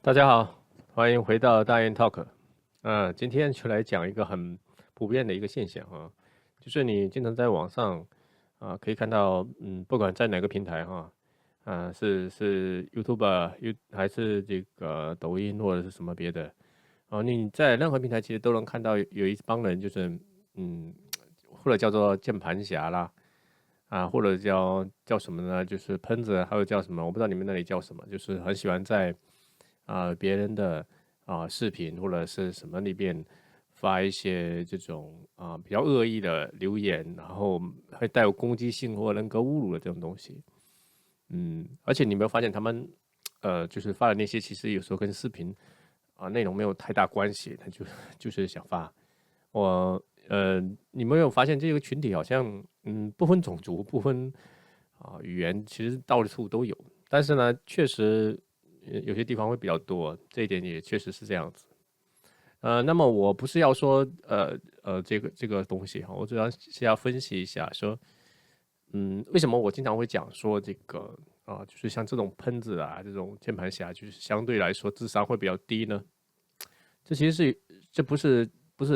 大家好，欢迎回到大雁 Talk。今天就来讲一个很普遍的一个现象啊，就是你经常在网上可以看到，不管在哪个平台是 YouTube、还是这个抖音或者是什么别的你在任何平台其实都能看到有一帮人，就是嗯，或者叫做键盘侠啦，或者叫什么呢？就是喷子，还有叫什么？我不知道你们那里叫什么，就是很喜欢在别人的视频或者是什么里边发一些这种比较恶意的留言，然后会带有攻击性或人格侮辱的这种东西。而且你有没有发现他们就是发的那些，其实有时候跟视频内容没有太大关系，他就是想发。我你没有发现这个群体好像不分种族、不分语言，其实到处都有。但是呢，确实有些地方会比较多，这一点也确实是这样子。那么我不是要说这个东西哈，我主要是要分析一下说，为什么我经常会讲说这个就是像这种喷子这种键盘侠，就是相对来说智商会比较低呢？这其实这不是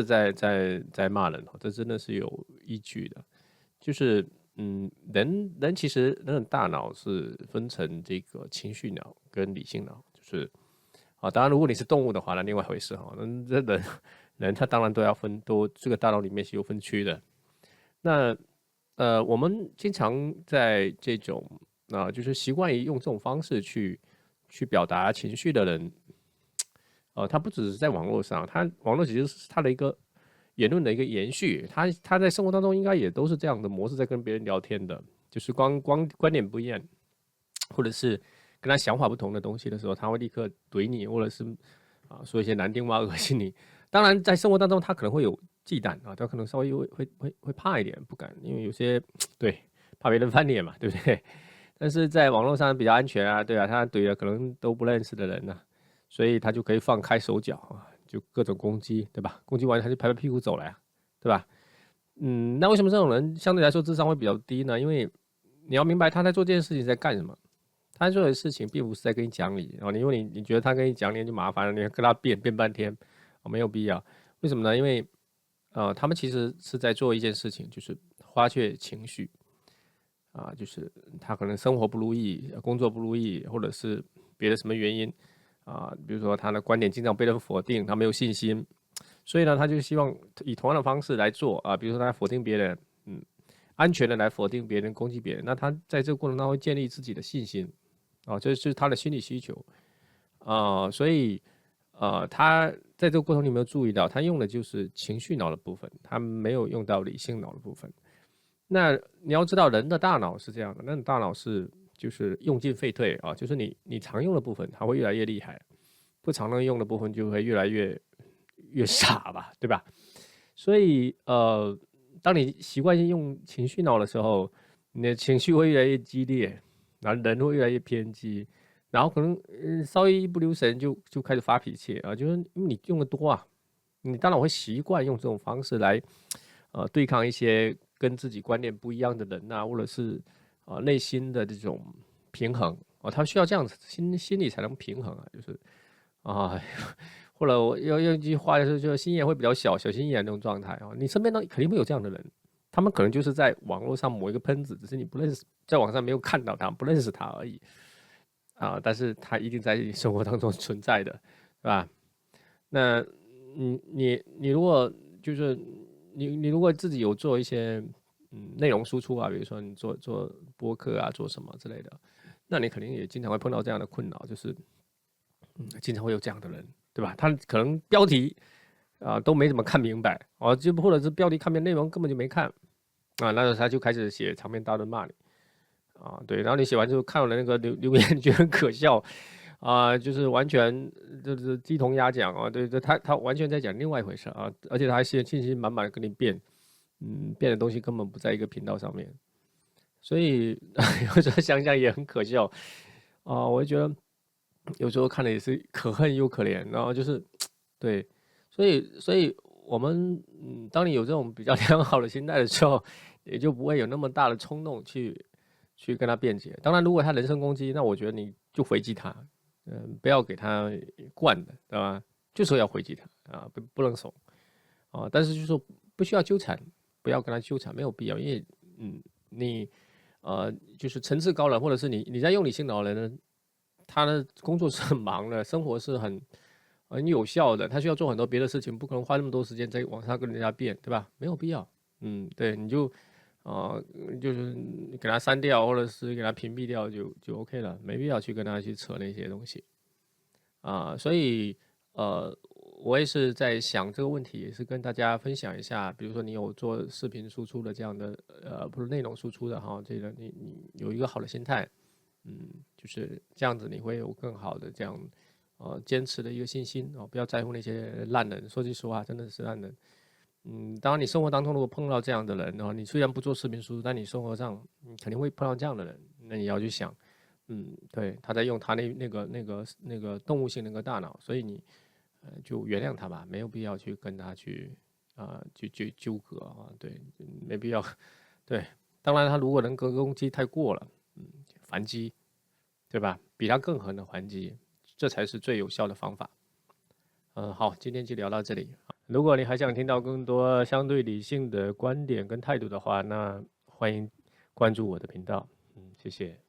在骂人哦，这真的是有依据的。就是人其实人的大脑是分成这个情绪脑跟理性脑，就是当然如果你是动物的话，那另外一回事哈。这人他当然都要分，都这个大脑里面是有分区的。那我们经常在这种就是习惯于用这种方式去表达情绪的人，他不只是在网络上，他网络其实是他的一个言论的一个延续，他在生活当中应该也都是这样的模式在跟别人聊天的，就是光观点不一样，或者是跟他想法不同的东西的时候，他会立刻怼你，或者是说一些难听话恶心你。当然，在生活当中他可能会有忌惮他可能稍微会怕一点，不敢，因为有些对怕别人翻脸嘛，对不对？但是在网络上比较安全对他怼了可能都不认识的人所以他就可以放开手脚就各种攻击，对吧？攻击完他就拍拍屁股走了呀，对吧？那为什么这种人相对来说智商会比较低呢？因为你要明白他在做这件事情在干什么。他做的事情并不是在跟你讲理因为你觉得他跟你讲理就麻烦了，你跟他辩半天没有必要。为什么呢？因为他们其实是在做一件事情，就是花却情绪就是他可能生活不如意，工作不如意，或者是别的什么原因比如说他的观点经常被人否定，他没有信心，所以呢，他就希望以同样的方式来做比如说他否定别人，安全的来否定别人、攻击别人，那他在这个过程当中会建立自己的信心这是他的心理需求所以他在这个过程你有没有注意到，他用的就是情绪脑的部分，他没有用到理性脑的部分。那你要知道，人的大脑是这样的，那大脑是就是用进废退就是你常用的部分，它会越来越厉害，不常用的部分就会越来越傻吧，对吧？所以当你习惯性用情绪脑的时候，你的情绪会越来越激烈，然后人会越来越偏激，然后可能稍微一不留神就开始发脾气就是因为你用的多你大脑会习惯用这种方式来对抗一些跟自己观念不一样的人或者是内心的这种平衡他需要这样子心理才能平衡就是啊，或者我要用一句话就是心眼会比较小，小心眼那种状态你身边呢肯定会有这样的人，他们可能就是在网络上某一个喷子，只是你不认识，在网上没有看到他，不认识他而已但是他一定在你生活当中存在的，是吧？那你如果就是你如果自己有做一些内容输出比如说你做播客做什么之类的，那你肯定也经常会碰到这样的困扰，就是经常会有这样的人，对吧？他可能标题都没怎么看明白就或者是标题看明白，内容根本就没看那他就开始写长篇大论骂你对，然后你写完之后看了那个留言，觉得很可笑就是完全就是鸡同鸭讲对，他完全在讲另外一回事而且他还信心满满的跟你辩，辩的东西根本不在一个频道上面，所以有时候想想也很可笑我就觉得有时候看的也是可恨又可怜，然后就是对，所以我们当你有这种比较良好的心态的时候，也就不会有那么大的冲动去跟他辩解。当然，如果他人身攻击，那我觉得你就回击他，不要给他惯的，对吧？就是要回击他啊，不能怂啊。但是就是说不需要纠缠，不要跟他纠缠，没有必要，因为你就是层次高了，或者是你在用理性脑人呢，他的工作是很忙的，生活是很有效的，他需要做很多别的事情，不可能花那么多时间在网上跟人家辩，对吧？没有必要。对，你就就是给他删掉，或者是给他屏蔽掉就 OK 了，没必要去跟他去扯那些东西所以我也是在想这个问题，也是跟大家分享一下。比如说你有做视频输出的这样的不是内容输出的哈，这个你有一个好的心态，就是这样子，你会有更好的这样坚持的一个信心不要在乎那些烂人。说句实话，真的是烂人。当然你生活当中如果碰到这样的人你虽然不做视频输出，但你生活上你肯定会碰到这样的人，那你要去想，对，他在用他那个动物性那个大脑，所以你就原谅他吧，没有必要去跟他去纠葛对，没必要。对，当然他如果人格攻击太过了，反击，对吧？比他更狠的还击，这才是最有效的方法。好，今天就聊到这里。如果你还想听到更多相对理性的观点跟态度的话，那欢迎关注我的频道。谢谢。